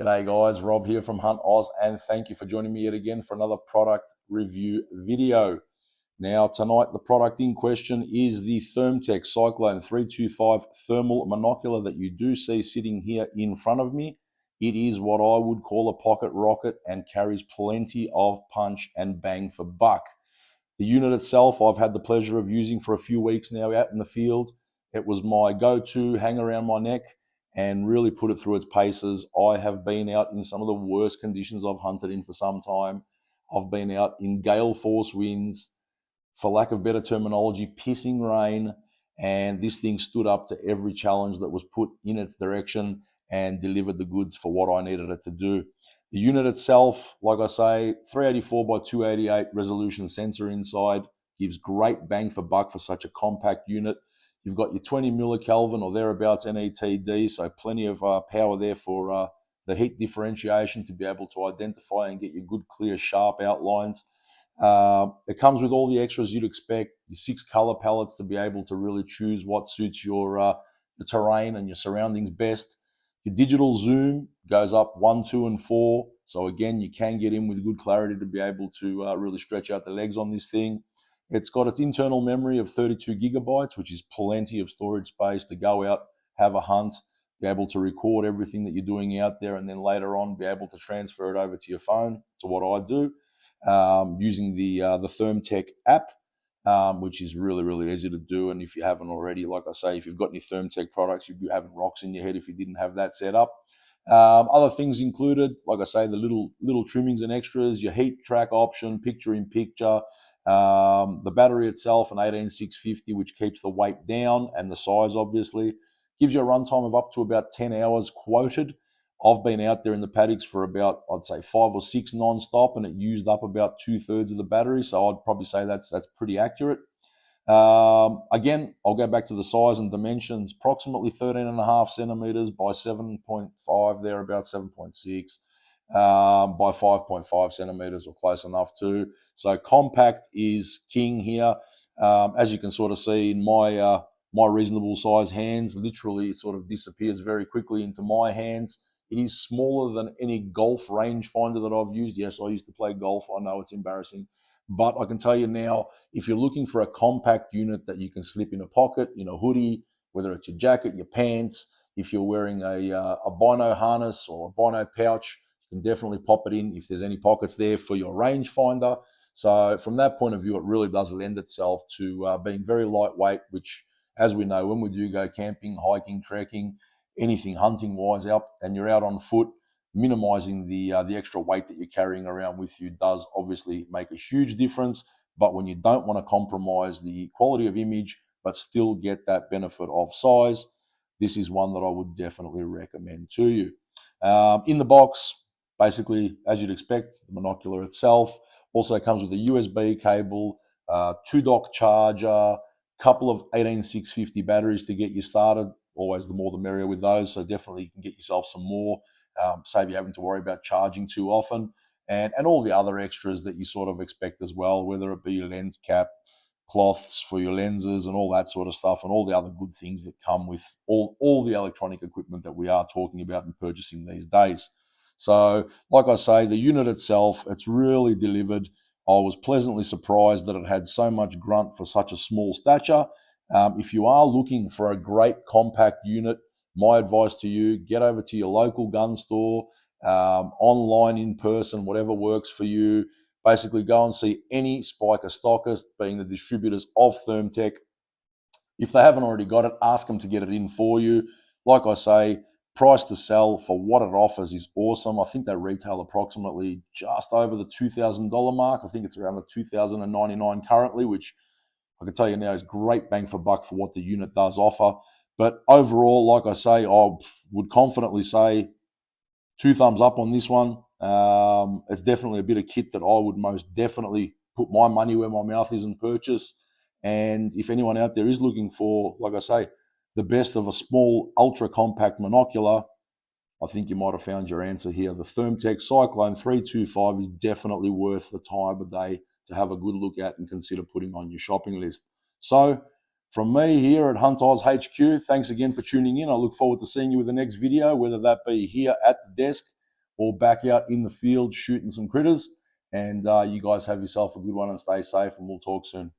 G'day guys, Rob here from Hunt Oz, and thank you for joining me yet again for another product review video. Now tonight the product in question is the ThermTec Cyclone 325 thermal monocular that you do see sitting here in front of me. It is what I would call a pocket rocket and carries plenty of punch and bang for buck. The unit itself I've had the pleasure of using for a few weeks now out in the field. It was my go-to hang around my neck and really put it through its paces. I have been out in some of the worst conditions I've hunted in for some time. I've been out in gale force winds, for lack of better terminology, pissing rain, and this thing stood up to every challenge that was put in its direction and delivered the goods for what I needed it to do. The unit itself, like I say, 384 by 288 resolution sensor inside, gives great bang for buck for such a compact unit. You've got your 20 millikelvin or thereabouts NETD, so plenty of power there for the heat differentiation to be able to identify and get your good, clear, sharp outlines. It comes with all the extras you'd expect, your 6 color palettes to be able to really choose what suits your the terrain and your surroundings best. Your digital zoom goes up 1, 2, and 4. So again, you can get in with good clarity to be able to really stretch out the legs on this thing. It's got its internal memory of 32 gigabytes, which is plenty of storage space to go out, have a hunt, be able to record everything that you're doing out there, and then later on be able to transfer it over to your phone. So what I do, using the ThermTec app, which is really, really easy to do. And if you haven't already, like I say, if you've got any ThermTec products, you'd be having rocks in your head if you didn't have that set up. Other things included, like I say, the little trimmings and extras, your heat track option, picture in picture, the battery itself, an 18650, which keeps the weight down, and the size obviously gives you a runtime of up to about 10 hours quoted. I've been out there in the paddocks for about, I'd say, 5 or 6 non-stop, and it used up about 2/3 of the battery. So I'd probably say that's pretty accurate. Again, I'll go back to the size and dimensions, approximately 13.5 centimeters by 7.5, thereabouts 7.6, by 5.5 centimeters or close enough too. So compact is king here. As you can sort of see in my reasonable size hands, literally it sort of disappears very quickly into my hands. It is smaller than any golf rangefinder that I've used. Yes, I used to play golf. I know it's embarrassing. But I can tell you now, if you're looking for a compact unit that you can slip in a pocket, in a hoodie, whether it's your jacket, your pants, if you're wearing a bino harness or a bino pouch, you can definitely pop it in if there's any pockets there for your rangefinder. So from that point of view, it really does lend itself to being very lightweight, which, as we know, when we do go camping, hiking, trekking, anything hunting-wise out, and you're out on foot, minimizing the extra weight that you're carrying around with you does obviously make a huge difference. But when you don't want to compromise the quality of image but still get that benefit of size, this is one that I would definitely recommend to you. In the box, basically, as you'd expect, the monocular itself also comes with a USB cable, 2-dock charger, couple of 18650 batteries to get you started. Always the more the merrier with those, so definitely you can get yourself some more, save you having to worry about charging too often, and all the other extras that you sort of expect as well, whether it be your lens cap, cloths for your lenses, and all that sort of stuff, and all the other good things that come with all the electronic equipment that we are talking about and purchasing these days. So, like I say, the unit itself, it's really delivered. I was pleasantly surprised that it had so much grunt for such a small stature. If you are looking for a great compact unit, my advice to you, get over to your local gun store, online, in person, whatever works for you. Basically, go and see any Spiker stockist, being the distributors of ThermTec. If they haven't already got it, ask them to get it in for you. Like I say, price to sell for what it offers is awesome. I think they retail approximately just over the $2,000 mark. I think it's around the $2,099 currently, which I can tell you now is great bang for buck for what the unit does offer. But overall, like I say, I would confidently say 2 thumbs up on this one. It's definitely a bit of kit that I would most definitely put my money where my mouth is and purchase. And if anyone out there is looking for, like I say, the best of a small, ultra compact monocular, I think you might have found your answer here. The ThermTec Cyclone 325 is definitely worth the time of day to have a good look at and consider putting on your shopping list. So, from me here at Hunt Oz HQ, thanks again for tuning in. I look forward to seeing you with the next video, whether that be here at the desk or back out in the field shooting some critters. And you guys have yourself a good one and stay safe, and we'll talk soon.